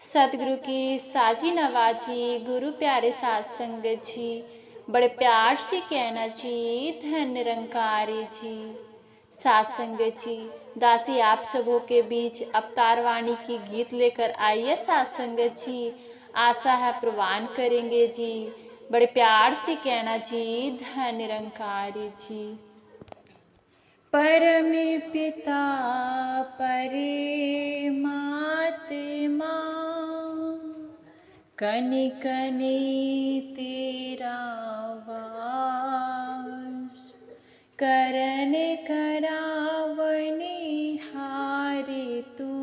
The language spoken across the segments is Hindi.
सतगुरु की साजी नवाजी गुरु प्यारे साध संगत जी, बड़े प्यार से कहना जी धन निरंकारी जी। साध संगत जी, दासी आप सबों के बीच अवतार वाणी की गीत लेकर आई है। साध संगत जी, आशा है प्रवान करेंगे जी। बड़े प्यार से कहना जी धन निरंकारी जी। परम पिता परमात्मा कनि कनि तेरा वास, करन करावने हारे तू,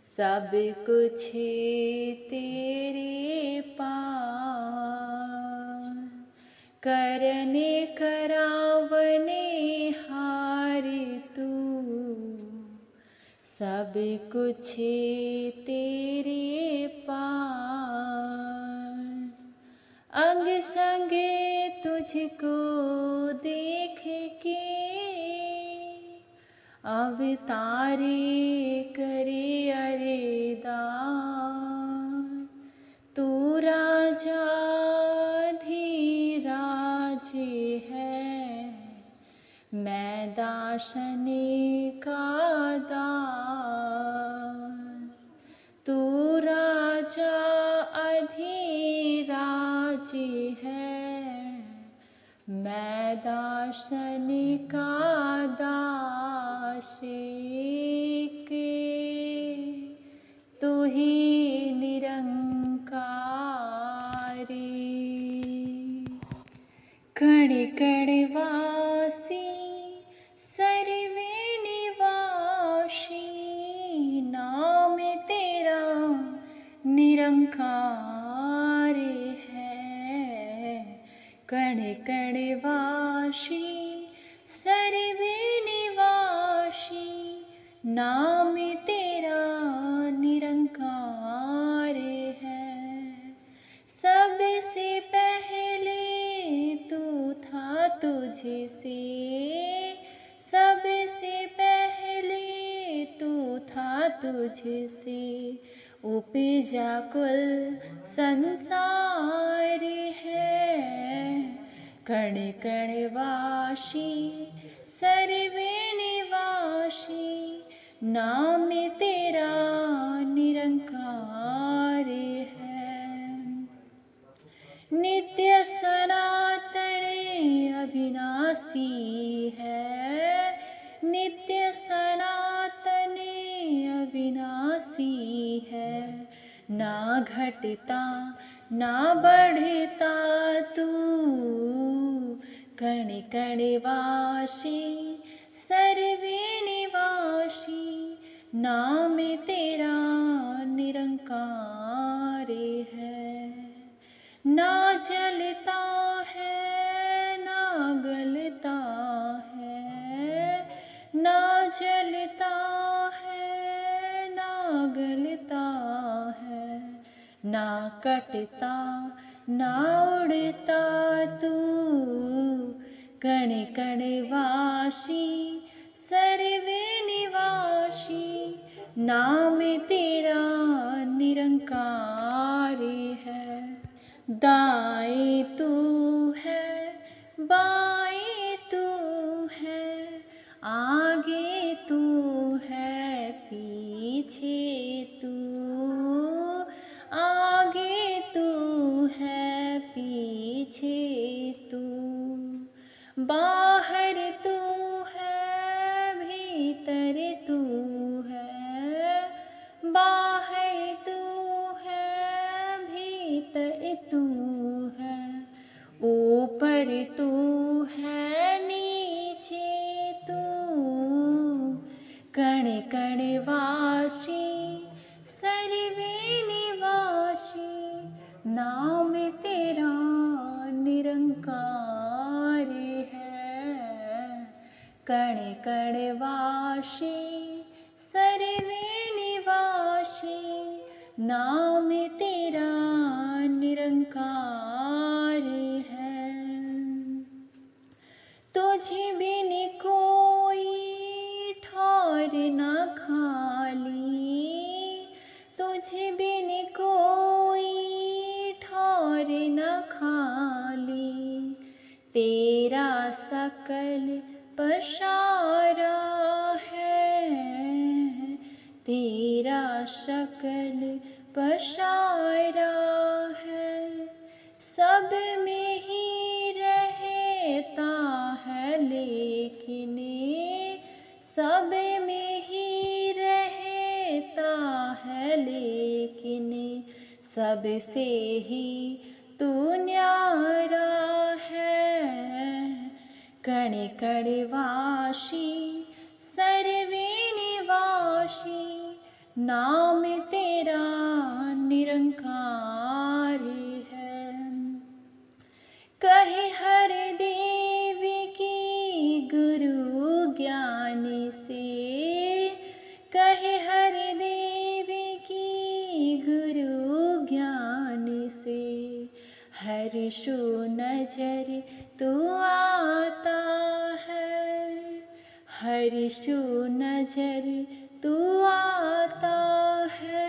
सब कुछ तेरे पास। करन करावने हारे तू, सब कुछ तेरे पास। अंग संग तुझको देख के अवतारे करे अरदास। तू राजा धीराज है, मैं दासन का दास। तू राजा अधिराज है, मैं दासन का दास। तू ही निरंकारी, कण कण वासी सर्वे निवासी, नाम तेरा निरंकार है। कण कण वासी सर्वे निवासी, नाम तेरा निरंकार है। सबसे पहले तू था तुझसे, सबसे पहले तू था तुझसे, उपजा कुल संसार है। कण कण वासी सर्वे निवासी, नाम तेरा निरंकार है। नित्य सनातन अविनाशी है, नित्य सनातन अविनाशी है। ना घटता ना बढ़ता तू, कण कण वासी सर्वे निवासी, नाम तेरा निरंकार है। ना जलता है ना गलता है, ना जलता है ना गलता है। ना कटता ना उड़ता तू, कण कण वासी सर्वे निवासी, नाम तेरा निरंकार है। दाएं तू है बाएं तू है, आगे तू है पीछे तू, आगे तू है पीछे तू। बाहर तू है भीतर तू है, बाहर तू है भीतर तू है। ऊपर तू है नीचे तू, कण कण वासी सर्वे निवासी, नाम तेरा निरंकार है। कण कण वासी सर्वे निवासी, नाम तेरा निरंकार है। तुझे बिन कोई ठौर न खाली, तुझ बिन कोई ठौर न खाली, तेरा सकल पशारा है, तेरा सकल पशारा है। सब में ही रहता है लेकिन सब में ही रहता है लेकिन सबसे ही तू न्यारा है। कण कण वासी सर्वे निवासी, नाम तेरा निरंकार है। कहे हर देव की गुरु ज्ञान से, कहे हर देव की गुरु ज्ञान से, हर्षो नजर तू आता है, हर्षो नजर तू आता है।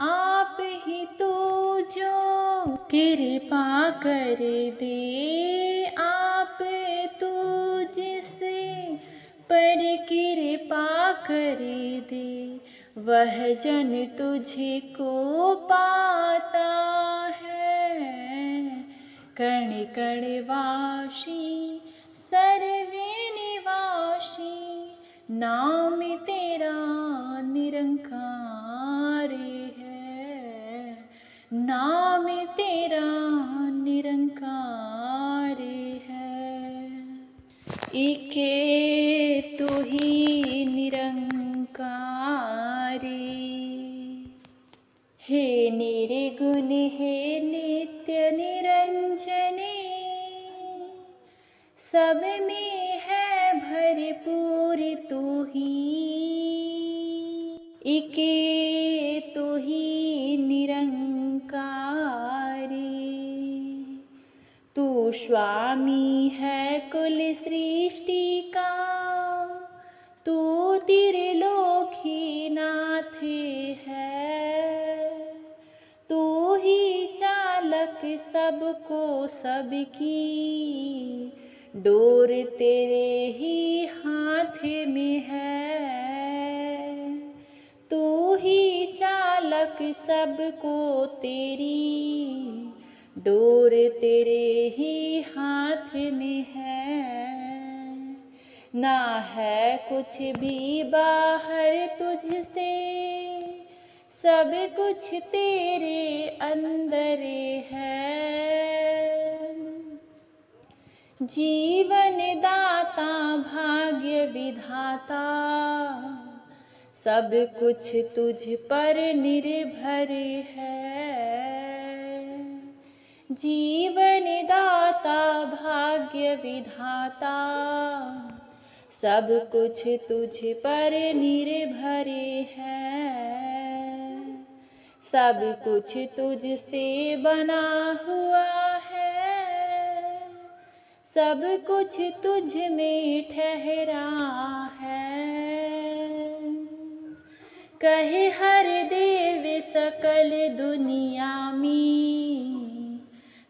आप ही तू जो कृपा कर दे, आप तू जिस पर कृपा कर दे, वह जन तुझे को पाता है। कण कण वासी सर्वे निवासी, नाम तेरा निरंकार है, नाम तेरा निरंकार है। इके तू ही निरंकारी, हे निर्गुण हे नित्य निरंजने, सब में है भरपूर तू ही, इके तू ही निरंकारी। तू स्वामी है कुल सृष्टि का, तू त्रिलोकी नाथ है, तू ही चालक सबको सबकी, डोर तेरे ही हाथ में है। तू ही चालक सबको तेरी, डोर तेरे ही हाथ में है। ना है कुछ भी बाहर तुझसे, सब कुछ तेरे अंदर है। जीवन दाता भाग्य विधाता, सब कुछ तुझ पर निर्भर है। जीवन दाता भाग्य विधाता, सब कुछ तुझ पर निर्भर है। सब कुछ तुझसे बना हुआ है, सब कुछ तुझ में ठहरा है। कहे हर देव सकल दुनिया में,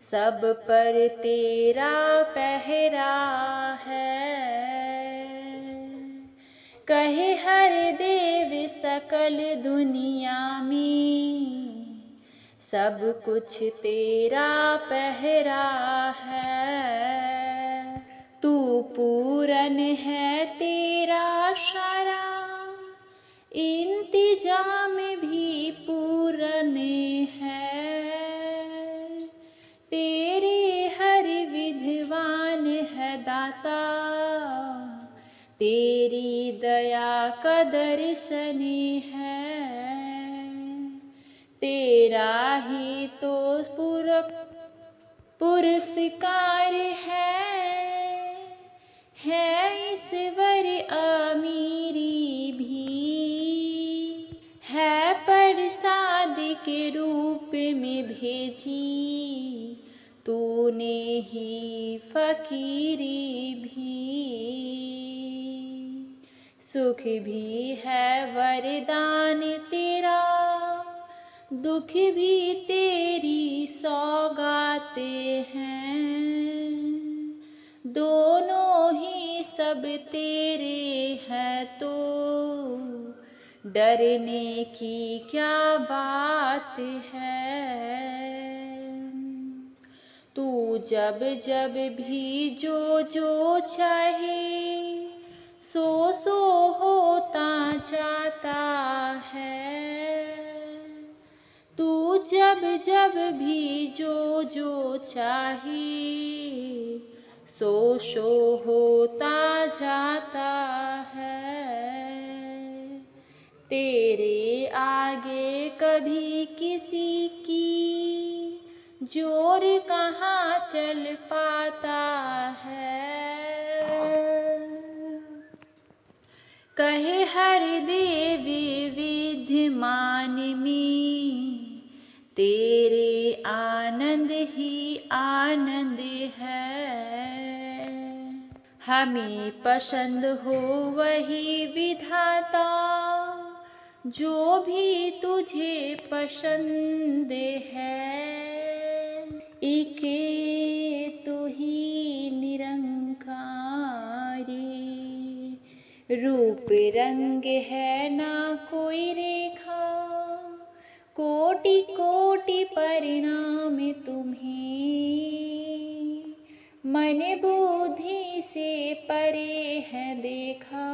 सब पर तेरा पहरा है। कहे हर देव सकल दुनिया में, सब कुछ तेरा पहरा है। तू पूरन है तेरा सारा, इंतजाम भी पूरन है। तेरे हर विद्वान है दाता, तेरी दया का दर्शन है। तेरा ही तो पुरस्कार है ईश्वर अमीरी भी, है प्रसाद के रूप में भेजी, तूने ही फकीरी भी। सुख भी है वरदान तेरा, दुख भी तेरी सौगाते हैं, दोनों ही सब तेरे हैं, तो डरने की क्या बात है। तू जब जब भी जो चाहे सो होता जाता है। तू जब जब भी जो चाहे सो होता जाता है। तेरे आगे कभी किसी की जोर कहाँ चल पाता है। कहे हर देवी विद्यमान में तेरे आनंद ही आनंद है। हमें पसंद हो वही विधाता, जो भी तुझे पसंद है। एके तू ही निरंकारी, रूप रंग है ना कोई रेखा। कोटि कोटि परिणाम तुम्हें, मन बुद्धि से परे है देखा।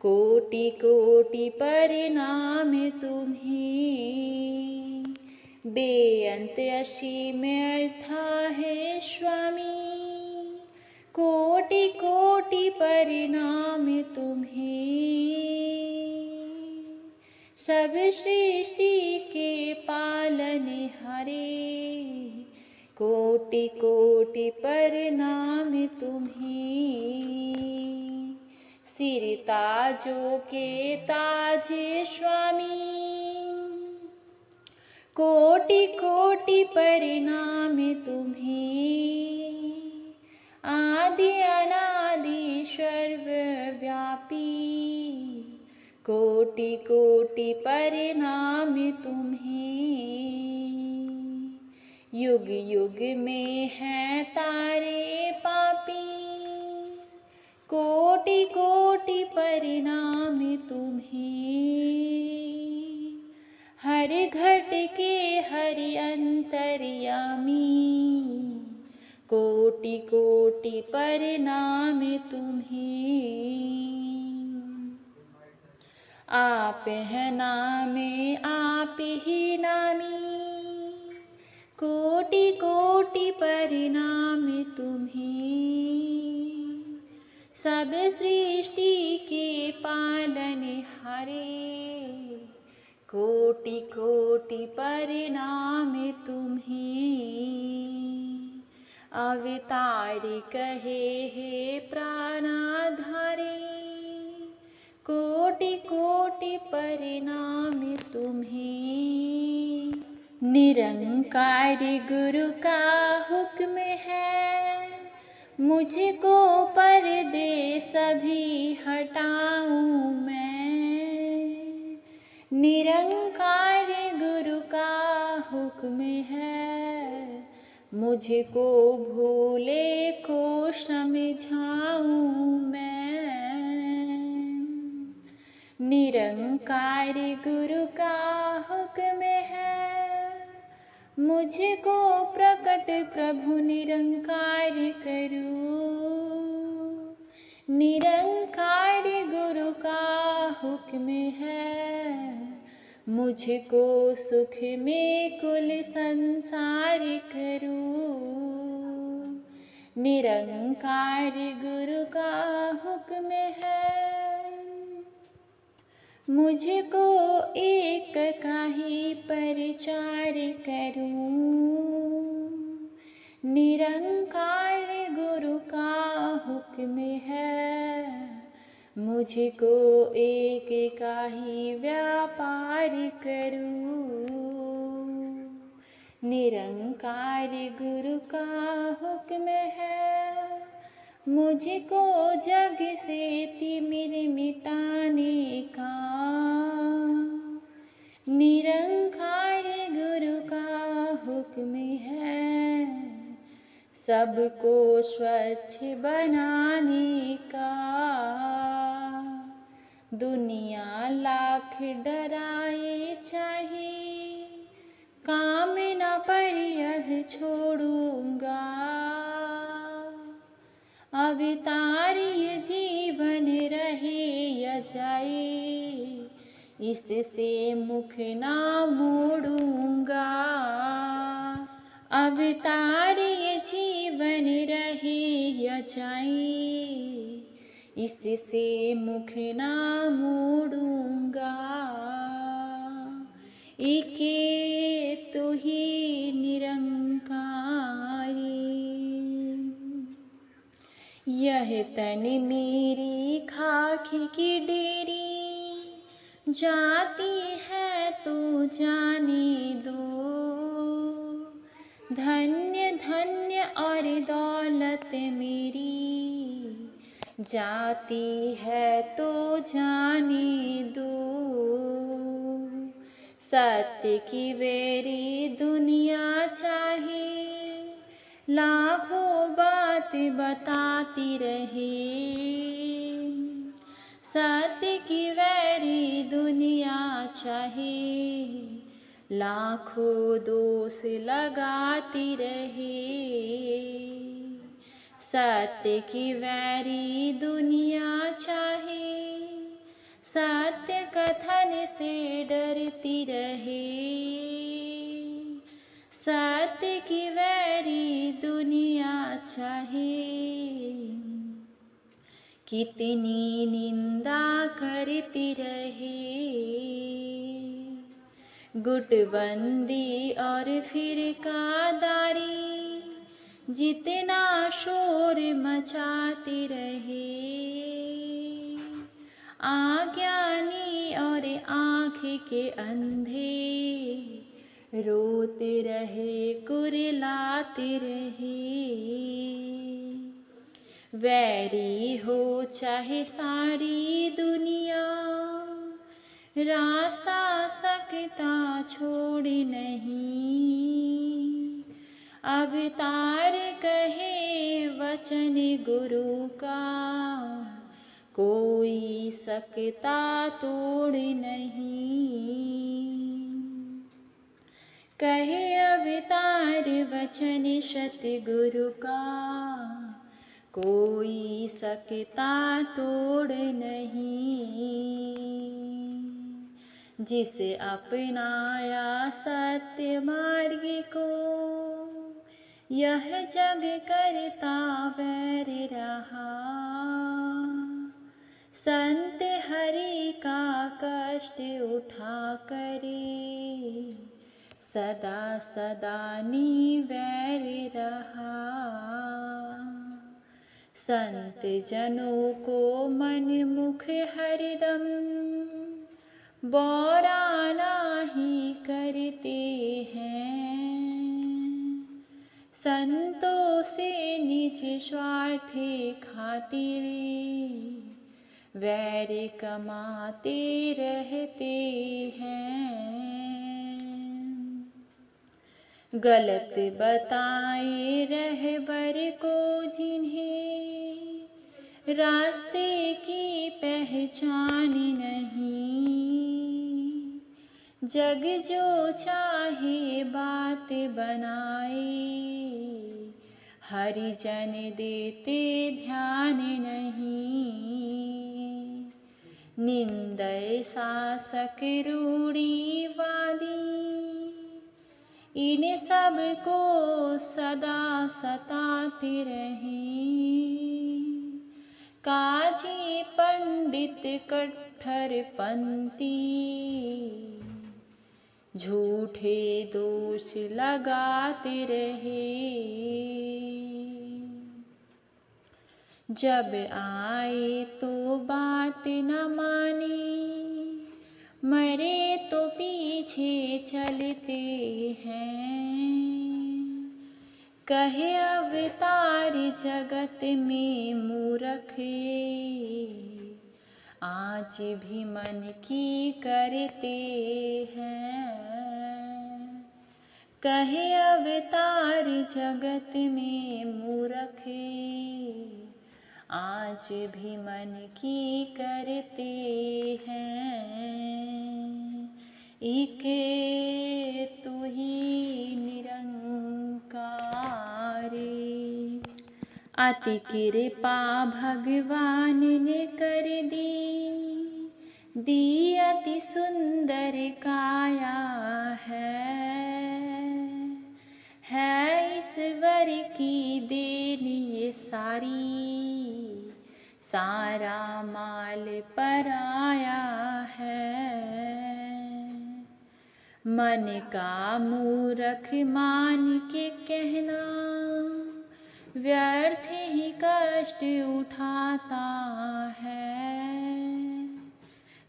कोटि कोटि परिणाम तुम्हें, बेअंत असीम अर्था है स्वामी। कोटि कोटि परिणाम तुम्हें, सब सृष्टि के पालनहारे। कोटि कोटि परिणाम तुम्हें, सिर ताजों के ताज स्वामी। कोटि कोटि परिणाम तुम्हें, आदि अनादि सर्वव्यापी। कोटि कोटि परिणाम तुम्हें, युग युग में है तारे पापी। कोटि कोटि परिणाम तुम्हें, हर घट के हरि अंतर्यामी। कोटि कोटि परिणाम तुम्हें, आप है नामे आप ही नामी। कोटि कोटि परिणाम तुम्हें, सब सृष्टि के पालनहारे। कोटि कोटि परिणाम तुम्हें, अवतार कहे हे प्राणाधारे। कोटि कोटि परिणाम तुम्हें, निरंकार गुरु का हुक्म है। मुझको पर्दे सभी हटाऊं मैं, निरंकार गुरु का हुक्म है। मुझको भूले को समझाऊं मैं, निरंकार गुरु का हुक्म है। मुझको प्रकट प्रभु निरंकार करूं, निरंकार गुरु का हुक्म है। मुझको सुख में कुल संसार करूं, निरंकार गुरु का हुक्म है। मुझको एक का ही प्रचार करूं, निरंकार गुरु का हुक्म है। मुझको एक का ही व्यापार करूं, निरंकार गुरु का हुक्म है। मुझको जग से तिमिर मिटाने का, निरंकार सबको स्वच्छ बनाने का। दुनिया लाख डराए चाहे, काम न पर यह छोड़ूंगा। अवतारीय जीवन रहे या जाए, इससे मुख ना मोड़ूंगा। अवतारीय जीवन रहे या जाए, इससे मुख ना मोड़ूंगा। एके तू ही निरंकारी, यह तन मेरी खाक की डेरी, जाती है तो जाने दो। धन्य धन्य और दौलत मेरी, जाती है तो जाने दो। सत्य की वेरी दुनिया चाहे, लाखों बात बताती रहे। सत्य की वैरी दुनिया चाहे, लाखों दोष लगाती रहे। सत्य की वैरी दुनिया चाहे, सत्य कथन से डरती रहे। सत्य की वैरी दुनिया चाहे, कितनी निंदा करती रहे। गुटबंदी और फिरकादारी, जितना शोर मचाती रहे। अज्ञानी और आँख के अंधे, रोते रहे कुरिलाते रहे। वैरी हो चाहे सारी दुनिया, रास्ता सकता छोड़ नहीं। अवतार कहे वचन गुरु का, कोई सकता तोड़ नहीं। कहे अवतार वचन सतगुरु का, कोई सकता तोड़ नहीं। जिसे अपनाया सत्य मार्ग को, यह जग करता वैर रहा। संत हरि का कष्ट उठा करे, सदा सदा निवैर रहा। संत जनों को मन मुख हरदम, बौरा नाही करते हैं। संतों से निज स्वार्थ खातिर, वैर कमाते रहते हैं। गलत बताए रहबर को जिन्हें, रास्ते की पहचान नहीं। जग जो चाहे बात बनाए, हरिजन देते ध्यान नहीं। निंदय शासक रूढ़िवादी, इन सब को सदा सताते रहें। काजी पंडित कट्टरपंथी, झूठे दोष लगाते रहे। जब आए तो बात न माने, मरे तो पीछे चलते हैं। कहे अवतार जगत में मूर्ख, आज भी मन की करते हैं। कहे अवतार जगत में मूरख, आज भी मन की करते हैं। एक तू ही निरंकार, अति कृपा भगवान ने कर दी अति सुंदर काया है ईश्वर की देन ये सारी, सारा माल पराया है। मन का मूरख मान के कहना, व्यर्थ ही कष्ट उठाता है।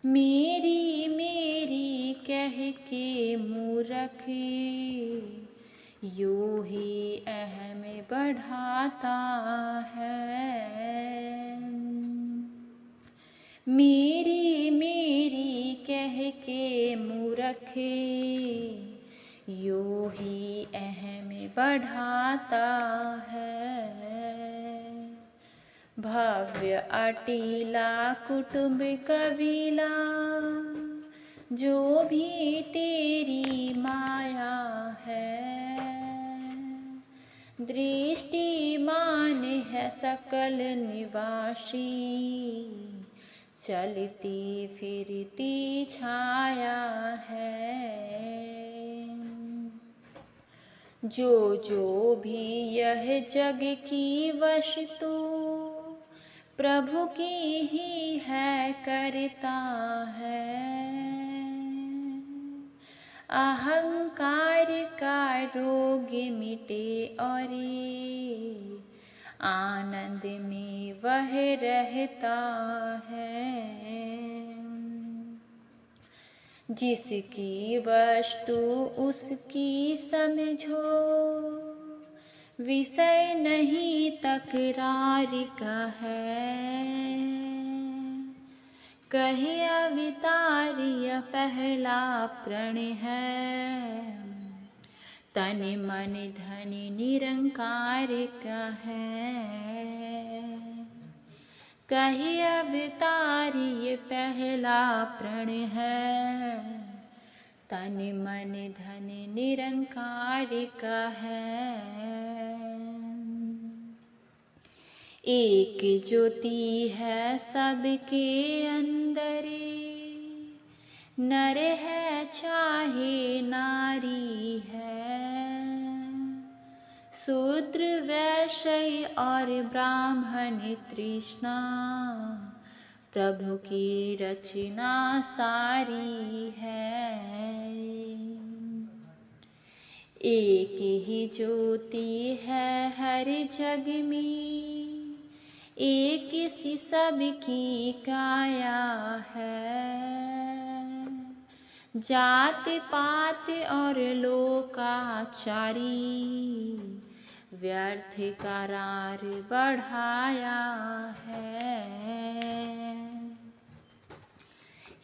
मेरी मेरी कह के मूरख, यूं ही अहम बढ़ाता है। मेरी मेरी कह के मूरख, यूं ही अहम बढ़ाता है। भव्य अटीला कुटुंब कबीला, जो भी तेरी माया है। दृष्टिमान है सकल निवासी, चलती फिरती छाया है। जो भी यह जग की वस्तु, प्रभु की ही है करता है। अहंकार का रोग मिटे और आनंद में वह रहता है। जिसकी वस्तु उसकी समझो, विषय नहीं तकरार का है। कहे अवतार यह पहला प्रण है, तन मन धन निरंकार का है। कहे अवतार ये पहला प्रण है, तन मन धन निरंकार का है। एक ज्योति है सबके अंदर, नर है चाहे नारी है। शूद्र वैश्य और ब्राह्मण तृष्णा, प्रभु की रचना सारी है। एक ही ज्योति है हर जग में, एक सी सबकी काया है। जात पात और लोकाचारी, व्यर्थ करार बढ़ाया है।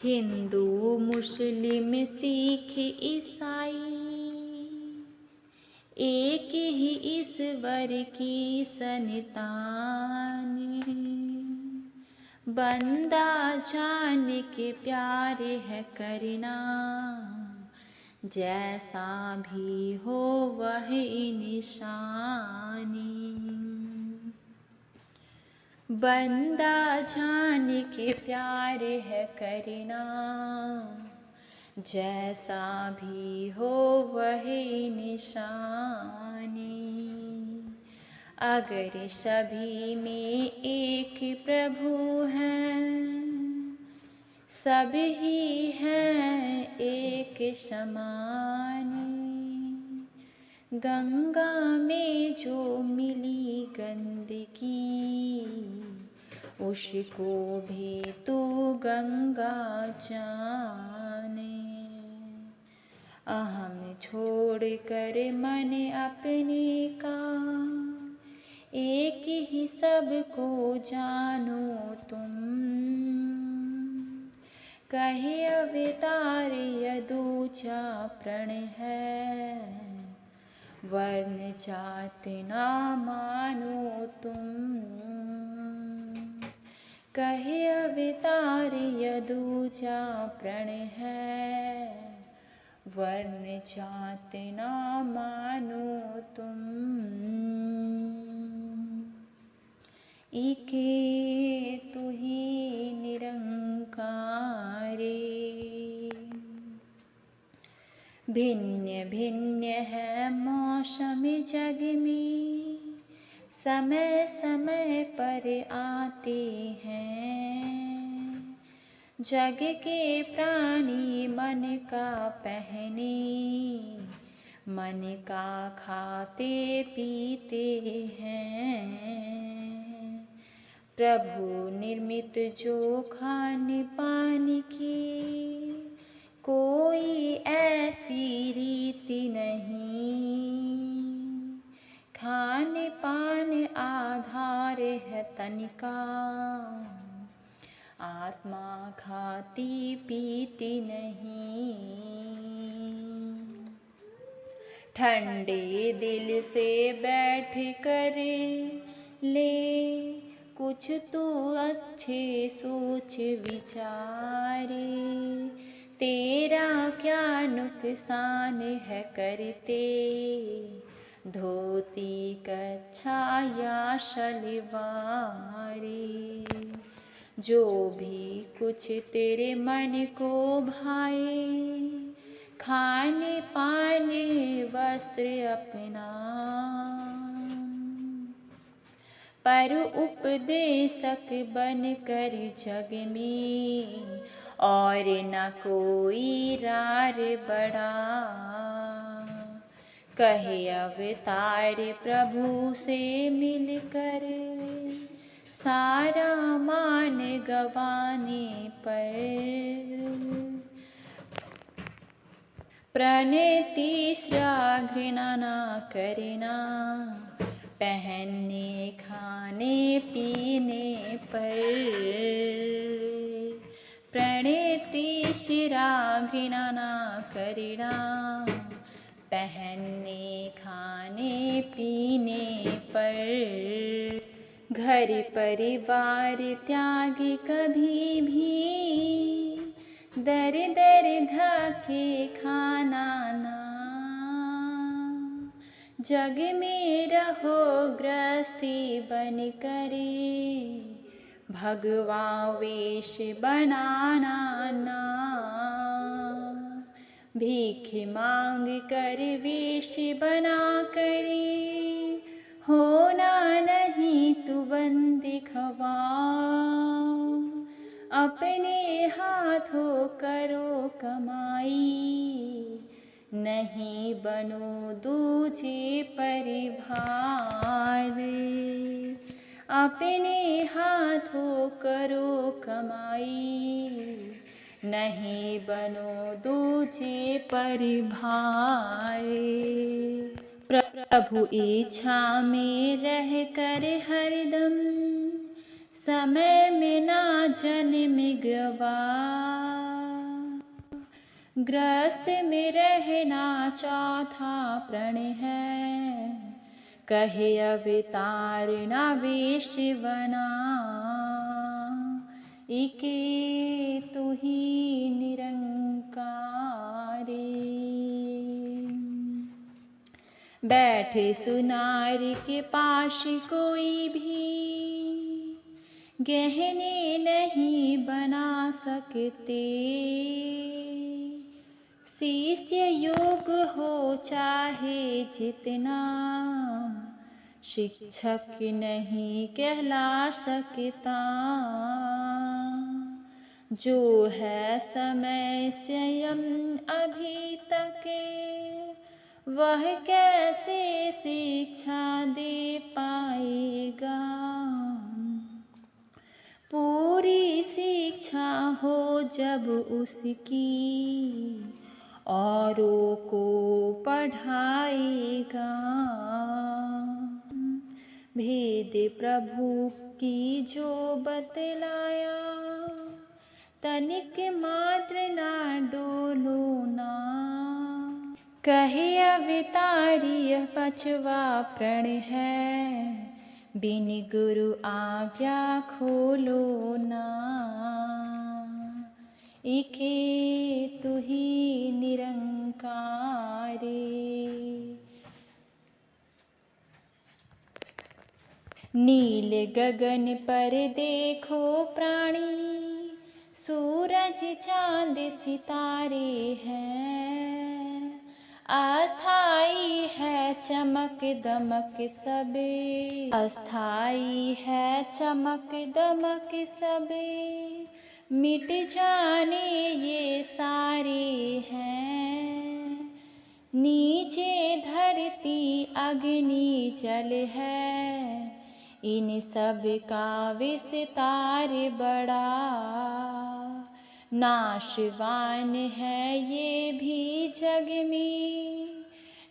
हिंदू मुस्लिम सिख ईसाई, एक ही ईश्वर की संतान। बंदा जान के प्यार है करना, जैसा भी हो वह निशानी। बंदा जान के प्यार है करना, जैसा भी हो वह निशानी। अगर सभी में एक प्रभु हैं, सब ही हैं एक समान। गंगा में जो मिली गंदगी, उसको भी तू गंगा जाने। अहम छोड़ कर मन अपने का, एक ही सबको जानो तुम। कहे अवतार यह दूजा प्रण है, वर्ण जात ना मानो तुम, कहे अवतार यदूजा प्रण है, वर्ण जात ना मानो तुम, इके तुही निरंकारे, भिन्न भिन्न है मौसम जग में, समय समय पर आते हैं, जग के प्राणी मन का पहने, मन का खाते पीते हैं, प्रभु निर्मित जो खान पान की, कोई ऐसी रीति नहीं, खान पान आधार है तन का, आत्मा खाती पीती नहीं, ठंडे दिल से बैठ कर ले कुछ तू अच्छे सोच विचारे, तेरा क्या नुकसान है करते, धोती कच्छा या शलवारे, जो भी कुछ तेरे मन को भाए, खाने पाने वस्त्र अपना, पर उपदेशक बन कर जग में, और न कोई रार बड़ा, कहे अवतार प्रभु से मिलकर, सारा मान गवाने पर, प्रण तीसरा घृणा न करना, पहनने खाने पीने पर, प्रण तीसरा घृणा न करना, पहनने खाने पीने पर, घर परिवार त्याग कभी भी, दर दर धके खाना ना, जग में रहो गृहस्थी बन करे, भगवा वेश बनाना ना, भीख मांग कर वेश बना करे, होना नहीं तू बंदी खवा, अपने हाथों करो कमाई, नहीं बनो दूजे परिभार, अपने हाथों करो कमाई, नहीं बनो दूजे परिभार, प्रभु इच्छा में रह कर हरदम, समय में ना जन्म गवा, ग्रस्त में रहना चौथा प्रण है, कहे अवतार ना वेश बना, इके तू ही निरंकारे, बैठे सुनार के पास कोई भी, गहने नहीं बना सकते, शिष्य योग हो चाहे जितना, शिक्षक नहीं कहला सकता, जो है समय स्वयं अभी तक, वह कैसे शिक्षा दे पाएगा, पूरी शिक्षा हो जब उसकी, औरों को पढ़ाएगा, भेद प्रभु की जो बतलाया, तनिक मात्र ना डोलो ना, कहे अवतारी यह पांचवा प्रण है, बिन गुरु आज्ञा खोलो ना। एके तू ही निरंकारी। नील गगन पर देखो प्राणी, सूरज चांद सितारे हैं। अस्थाई है चमक दमक सब, अस्थाई है चमक दमक सब। मिट जाने ये सारे हैं। नीचे धरती अग्नि जल है, इन सब का विस्तार बड़ा। नाशवान है ये भी जग में,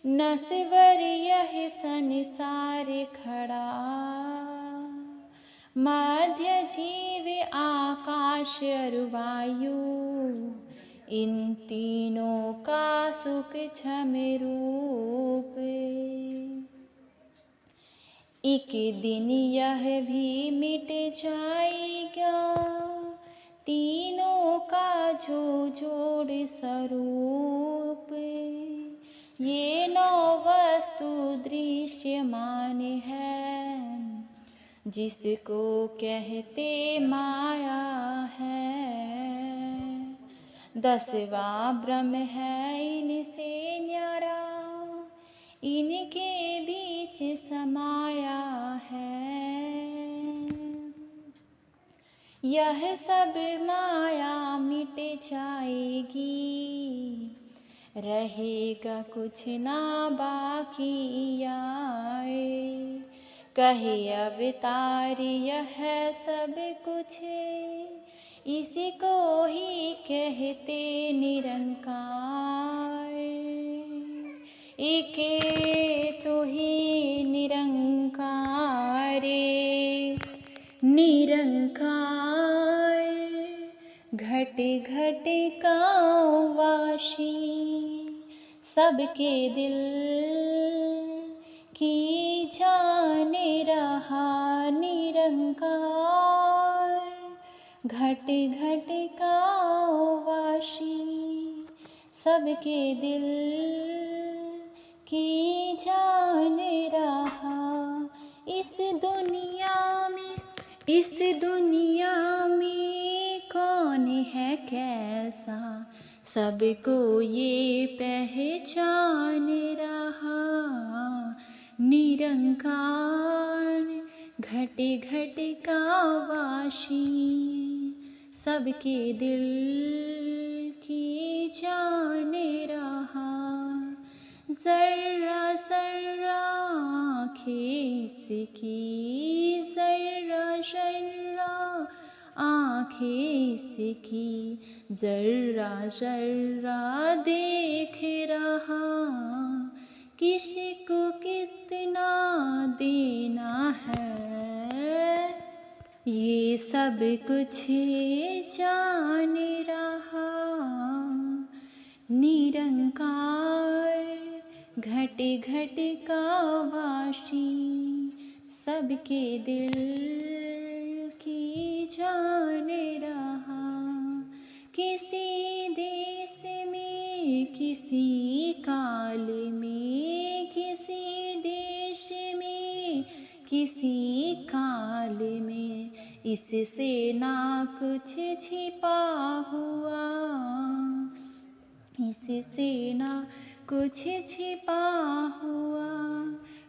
नश्वर यह संसार खड़ा। मध्य जीव आकाश और वायु, इन तीनों का सूक्ष्म रूप। एक दिन यह भी मिट जाएगा, तीनों का जो जोड़ स्वरूप। ये नौ वस्तु दृश्यमान है, जिसको कहते माया है। 10वां ब्रह्म है इनसे न्यारा, इनके बीच समाया है। यह सब माया मिट जाएगी, रहेगा कुछ ना बाकी आए। कहे अवतारी यह सब कुछ, इसी को ही कहते निरंकार। एके तू ही निरंकार। निरंकार घट घट का वासी, सबके दिल की जाने रहा निरंकार। घट घट का वासी, सबके दिल की जान रहा। इस दुनिया में कौन है कैसा, सबको ये पहचान रहा। निरंकार घट घट का वासी, सबके दिल की जान रहा। जर्रा जर्रा आँखें इसकी, जर्रा जर्रा आँखें इसकी, जर्रा जर्रा देख रहा। किसी को कितना देना है, ये सब कुछ जान रहा। निरंकार घट घट का वासी, सबके दिल की जान रहा। किसी देश में, किसी काल में, किसी देश में, किसी काल में, इससे ना कुछ छिपा हुआ, इससे ना कुछ छिपा हुआ।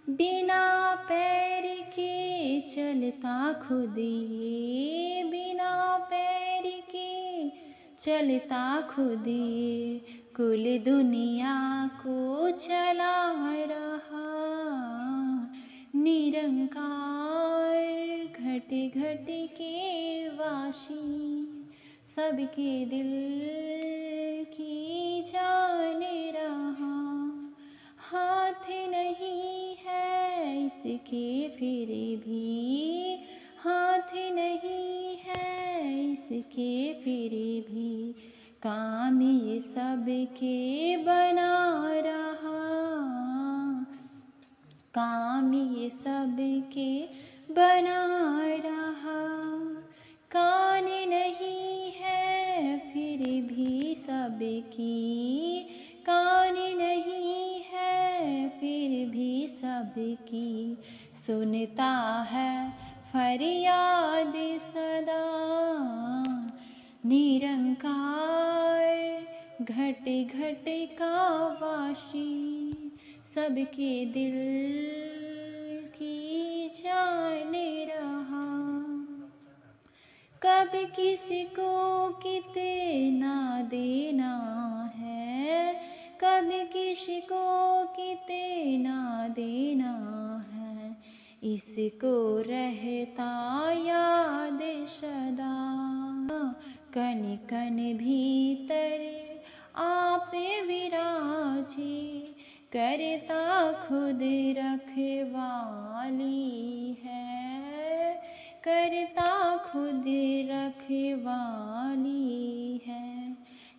बिना पैर के चलता खुद ये, बिना पैर के चलता खुद ये, कुल दुनिया को चला रहा। निरंकार घट घट के वासी, सबके दिल की जान रहा। हाथ नहीं है इसके फिर भी, हाथ नहीं है इसके फिर भी, काम ये सब के बना रहा। काम ये सब के बना रहा। कान नहीं है फिर भी सबकी, कान नहीं है फिर भी सबकी, सुनता है फरियाद सदा। निरंकार घट घट का वाशी, सबके दिल की जाने रहा। कब किसको कितना देना है, कब किसको कितना देना है, इसको रहता याद सदा। कण कण भीतर आप विराजे, करता खुद रखवाली है, करता खुद रखवाली है।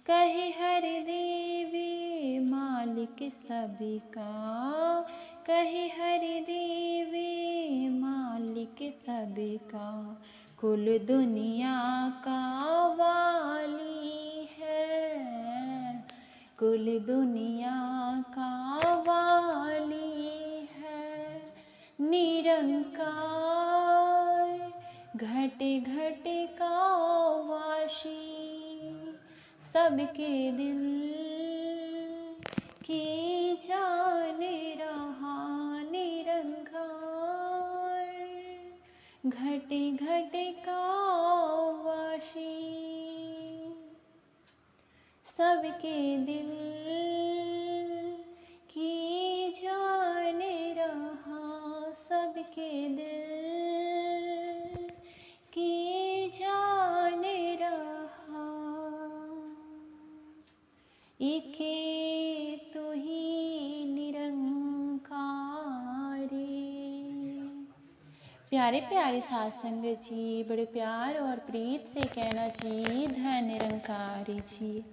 कहे हर देवी मालिक सबका, कहे हर देवी मालिक सबका, कुल दुनिया का वाली है, कुल दुनिया का वाली है। निरंकार घट घट का वाशी, सबके दिल की जाने रहा। निरंकार घट घट का वाशी, सबके दिल की जाने रहा, सबके दिल की जाने रहा। इके तू ही निरंकारी। प्यारे प्यारे साध संगत जी, बड़े प्यार और प्रीत से कहना जी, धन निरंकारी जी।